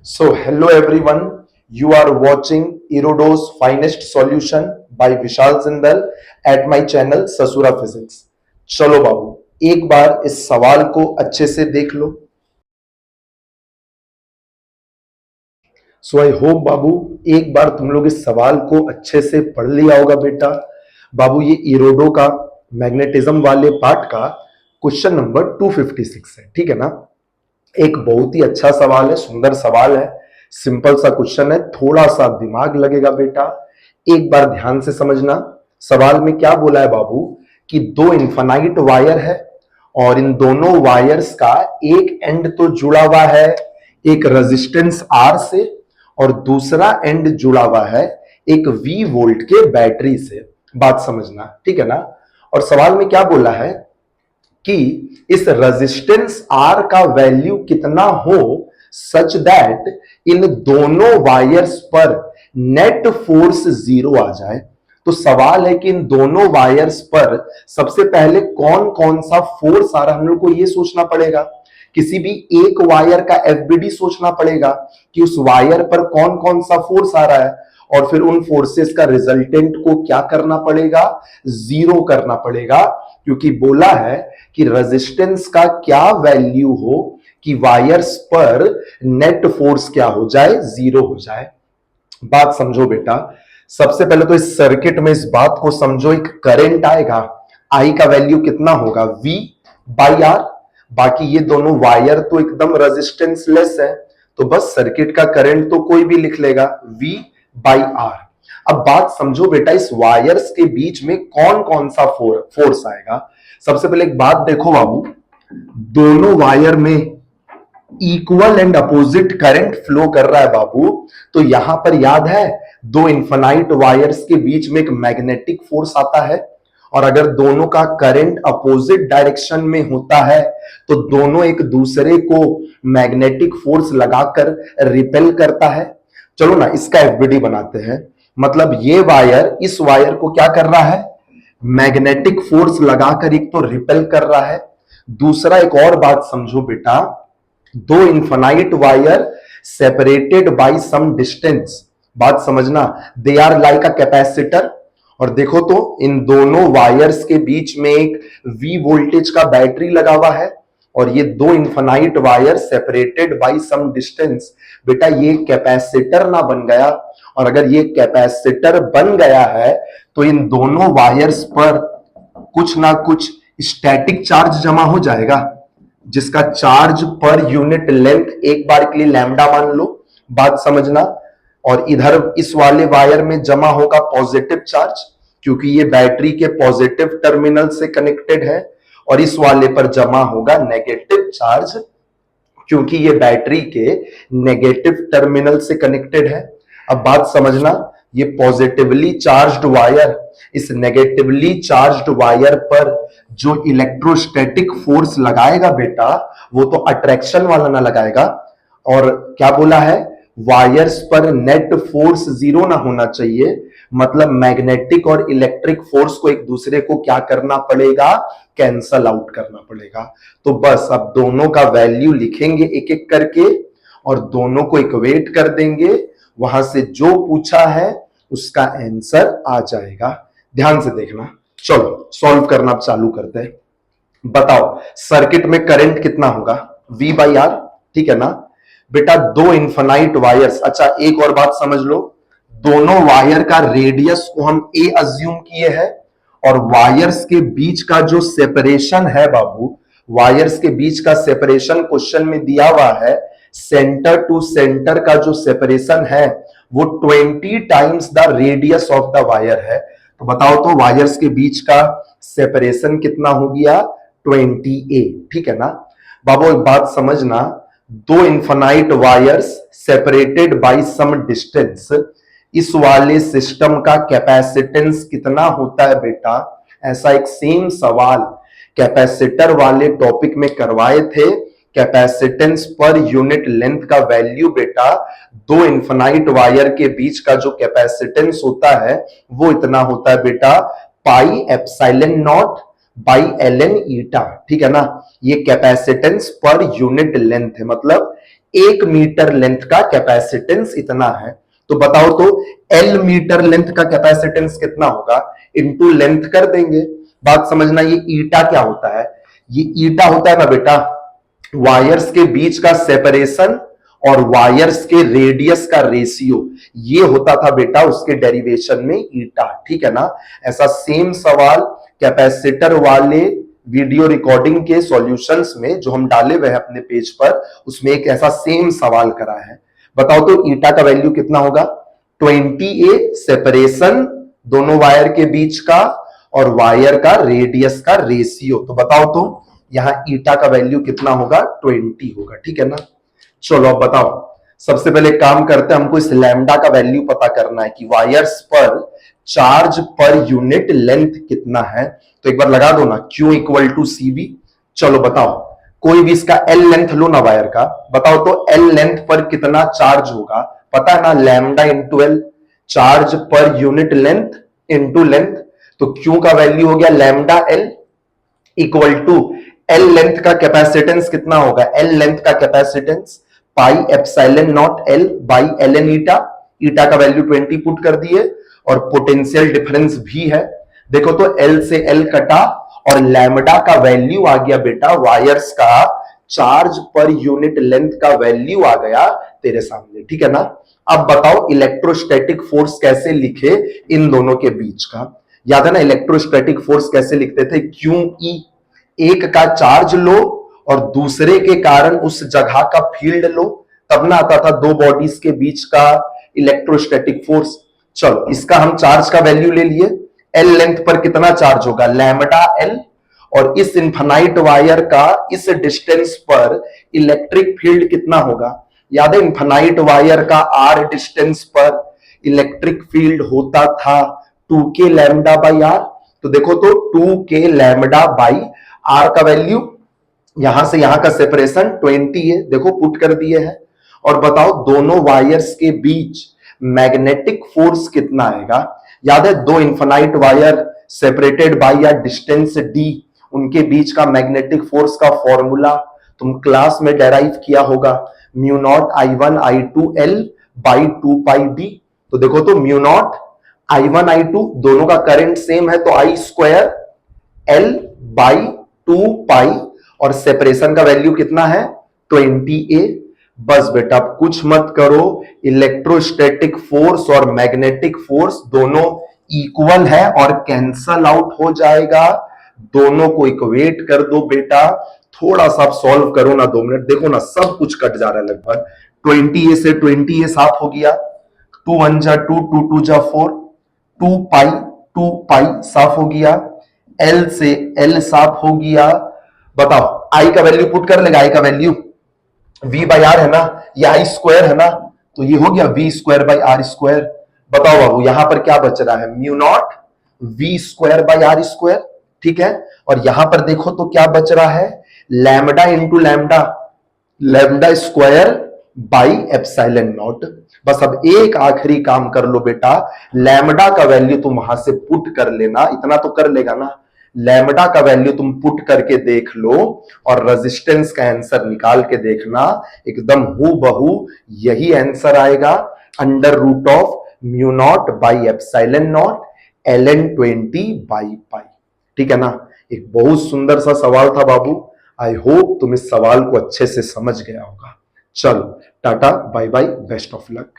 So, hello everyone. You are watching Erodo's Finest Solution by Vishal Zindal at my channel ससुरा physics. चलो बाबू एक बार इस सवाल को अच्छे से देख लो। सो आई होप बाबू एक बार तुम लोग इस सवाल को अच्छे से पढ़ लिया होगा बेटा। बाबू ये इरोडो का मैग्नेटिज्म वाले पार्ट का क्वेश्चन नंबर 256 है, ठीक है ना। एक बहुत ही अच्छा सवाल है, सुंदर सवाल है, सिंपल सा क्वेश्चन है, थोड़ा सा दिमाग लगेगा बेटा। एक बार ध्यान से समझना। सवाल में क्या बोला है बाबू कि दो इन्फानाइट वायर है और इन दोनों वायर्स का एक एंड तो जुड़ा हुआ है एक रेजिस्टेंस आर से और दूसरा एंड जुड़ा हुआ है एक V वोल्ट के बैटरी से। बात समझना, ठीक है ना। और सवाल में क्या बोला है कि इस रेजिस्टेंस R का वैल्यू कितना हो सच दैट इन दोनों वायर्स पर नेट फोर्स जीरो आ जाए। तो सवाल है कि इन दोनों वायर्स पर सबसे पहले कौन कौन सा फोर्स आ रहा है, हम लोग को यह सोचना पड़ेगा। किसी भी एक वायर का एफबीडी सोचना पड़ेगा कि उस वायर पर कौन कौन सा फोर्स आ रहा है और फिर उन फोर्सेस का रिजल्टेंट को क्या करना पड़ेगा, जीरो करना पड़ेगा। क्योंकि बोला है कि रेजिस्टेंस का क्या वैल्यू हो कि वायर्स पर नेट फोर्स क्या हो जाए, जीरो हो जाए। बात समझो बेटा। सबसे पहले तो इस सर्किट में इस बात को समझो, एक करंट आएगा, आई का वैल्यू कितना होगा, V बाई आर। बाकी ये दोनों वायर तो एकदम रेजिस्टेंस लेस है, तो बस सर्किट का करंट तो कोई भी लिख लेगा, V बाई आर। अब बात समझो बेटा, इस वायर्स के बीच में कौन कौन सा फोर्स आएगा। सबसे पहले एक बात देखो बाबू, दोनों वायर में equal and opposite current flow कर रहा है बाबू। तो यहां पर याद है दो इन्फिनाइट वायर्स के बीच में एक मैग्नेटिक फोर्स आता है और अगर दोनों का करंट अपोजिट डायरेक्शन में होता है तो दोनों एक दूसरे को मैग्नेटिक फोर्स लगाकर रिपेल करता है। चलो ना इसका एफबीडी बनाते हैं। मतलब ये वायर इस वायर को क्या कर रहा है, मैग्नेटिक फोर्स लगाकर एक तो रिपेल कर रहा है। दूसरा एक और बात समझो बेटा, दो infinite wire separated by some distance. बात समझना, they are like a capacitor. और देखो तो इन दोनों वायर्स के बीच में एक V वोल्टेज का बैटरी लगा हुआ है और ये दो infinite wire separated by some distance. बेटा ये कैपेसिटर ना बन गया, और अगर ये कैपेसिटर बन गया है तो इन दोनों वायर्स पर कुछ ना कुछ स्टैटिक चार्ज जमा हो जाएगा, जिसका चार्ज पर यूनिट लेंथ एक बार के लिए लैम्डा मान लो। बात समझना। और इधर इस वाले वायर में जमा होगा पॉजिटिव चार्ज, क्योंकि ये बैटरी के पॉजिटिव टर्मिनल से कनेक्टेड है, और इस वाले पर जमा होगा नेगेटिव चार्ज, क्योंकि ये बैटरी के नेगेटिव टर्मिनल से कनेक्टेड है। अब बात समझना, ये पॉजिटिवली चार्ज्ड वायर इस नेगेटिवली चार्ज्ड वायर पर जो इलेक्ट्रोस्टैटिक फोर्स लगाएगा बेटा, वो तो अट्रैक्शन वाला ना लगाएगा। और क्या बोला है, वायर्स पर नेट फोर्स जीरो ना होना चाहिए, मतलब मैग्नेटिक और इलेक्ट्रिक फोर्स को एक दूसरे को क्या करना पड़ेगा, कैंसल आउट करना पड़ेगा। तो बस अब दोनों का वैल्यू लिखेंगे एक एक करके और दोनों को इक्वेट कर देंगे, वहां से जो पूछा है उसका आंसर आ जाएगा। ध्यान से देखना। चलो सॉल्व करना चालू करते हैं। बताओ सर्किट में करंट कितना होगा, V बाई आर, ठीक है ना बेटा। दो इन्फिनाइट वायर्स, अच्छा एक और बात समझ लो, दोनों वायर का रेडियस को हम A अज्यूम किए हैं और वायर्स के बीच का जो सेपरेशन है बाबू, वायर्स के बीच का सेपरेशन क्वेश्चन में दिया हुआ है, सेंटर टू सेंटर का जो सेपरेशन है वो 20 times the radius of the wire है। तो बताओ तो वायर्स के बीच का सेपरेशन कितना हो गया, 20A, ठीक है ना बाबू। एक बात समझना, दो infinite wires separated by some distance, इस वाले सिस्टम का कैपेसिटेंस कितना होता है बेटा। ऐसा एक सेम सवाल कैपेसिटर वाले टॉपिक में करवाए थे। कैपेसिटेंस पर यूनिट लेंथ का वैल्यू बेटा, दो इन्फिनाइट वायर के बीच का जो कैपेसिटेंस होता है वो इतना होता है बेटा, पाई एप्सिलॉन नॉट बाई ln ईटा, ठीक है ना। ये कैपेसिटेंस पर यूनिट लेंथ है, मतलब 1 मीटर लेंथ का कैपेसिटेंस इतना है। तो बताओ तो L मीटर लेंथ का कैपेसिटेंस कितना होगा, इनटू लेंथ कर देंगे। बात समझना, ये ईटा क्या होता है, ये ईटा होता है ना बेटा वायर्स के बीच का सेपरेशन और वायर्स के रेडियस का रेशियो, ये होता था बेटा उसके डेरिवेशन में ईटा, ठीक है ना। ऐसा सेम सवाल कैपेसिटर वाले वीडियो रिकॉर्डिंग के सॉल्यूशंस में जो हम डाले हुए हैं अपने पेज पर, उसमें एक ऐसा सेम सवाल करा है। बताओ तो ईटा का वैल्यू कितना होगा, 20A सेपरेशन दोनों वायर के बीच का और वायर का रेडियस का रेशियो। तो बताओ तो यहां ईटा का वैल्यू कितना होगा, 20 होगा, ठीक है ना। चलो अब बताओ, सबसे पहले काम करते हैं, हमको इस लैम्डा का वैल्यू पता करना है कि वायर्स पर चार्ज पर यूनिट लेंथ कितना है। तो एक बार लगा दो ना, Q इक्वल टू CV। चलो बताओ, कोई भी इसका L लेंथ लो ना वायर का, बताओ तो L लेंथ पर कितना चार्ज होगा, पता है ना, लैम्डा इंटू L, चार्ज पर यूनिट लेंथ इंटू लेंथ। तो Q का वैल्यू हो गया lambda L equal to L length का कैपेसिटेंस कितना होगा, L लेंथ का capacitance pi epsilon naught L by ln eta. Eta का वैल्यू 20 पुट कर दिए और पोटेंशियल डिफरेंस भी है। देखो तो L से L कटा और लैम्डा का वैल्यू आ गया बेटा वायर्स का चार्ज पर यूनिट लेंथ का वैल्यू आ गया तेरे सामने, ठीक है ना। अब बताओ इलेक्ट्रोस्टैटिक फोर्स कैसे लिखे इन दोनों के बीच का, याद है ना इलेक्ट्रोस्टैटिक फोर्स कैसे लिखते थे, QE, एक का चार्ज लो और दूसरे के कारण उस जगह का फील्ड लो, तब ना आता था दो बॉडीज के बीच का इलेक्ट्रोस्टैटिक फोर्स। चलो इसका हम चार्ज का वैल्यू ले लिए, L लेंथ पर कितना चार्ज होगा, लैम्डा L, और इस इनफाइनाइट वायर का इस डिस्टेंस पर इलेक्ट्रिक फील्ड कितना होगा। याद है इनफाइनाइट वायर का R डिस्टेंस पर इलेक्ट्रिक फील्ड होता था 2K लैम्डा बाई R। तो देखो तो 2K लैम्डा बाई R का वैल्यू, यहां से यहां का सेपरेशन 20 है, देखो पुट कर दिए हैं। और बताओ दोनों वायर्स के बीच मैग्नेटिक फोर्स कितना आएगा। याद है दो इनफाइनाइट वायर सेपरेटेड बाय या डिस्टेंस d, उनके बीच का मैग्नेटिक फोर्स का फॉर्मूला तुम क्लास में डेराइव किया होगा, mu naught I1 I2 L by 2 pi d। तो देखो तो म्यू नॉट I1 I2 दोनों का करंट सेम है, तो I स्क्वायर L बाई 2 पाई और सेपरेशन का वैल्यू कितना है 20A। बस बेटा अब कुछ मत करो, इलेक्ट्रोस्टैटिक फोर्स और मैग्नेटिक फोर्स दोनों इक्वल है और कैंसल आउट हो जाएगा, दोनों को इक्वेट कर दो बेटा। थोड़ा सा सॉल्व करो ना 2 मिनट, देखो ना सब कुछ कट जा रहा है लगभग। 20A से 20A साफ हो गया, 2 1 जा 2, 2 2 जा 4, 2 पाई साफ हो गया, L से L साफ हो गया। बताओ I का वैल्यू पुट कर लेगा, I का वैल्यू V बाई आर है ना, ये I स्क्वायर है ना, तो ये हो गया V square by r square. बताओ बाबू यहां पर क्या बच रहा है, mu naught V square by r square, ठीक है। और यहां पर देखो तो क्या बच रहा है, lambda into lambda, lambda square by epsilon not. बस अब एक आखिरी काम कर लो बेटा, लैम्डा का वैल्यू तुम वहां से पुट कर लेना, इतना तो कर लेगा ना, लैम्डा का वैल्यू तुम पुट करके देख लो और रेजिस्टेंस का आंसर निकाल के देखना, एकदम हूबहू यही आंसर आएगा, under root of mu naught by epsilon naught ln 20 by pi, ठीक है ना। एक बहुत सुंदर सा सवाल था बाबू, आई होप तुम इस सवाल को अच्छे से समझ गया होगा। चलो टाटा bye bye, best of luck.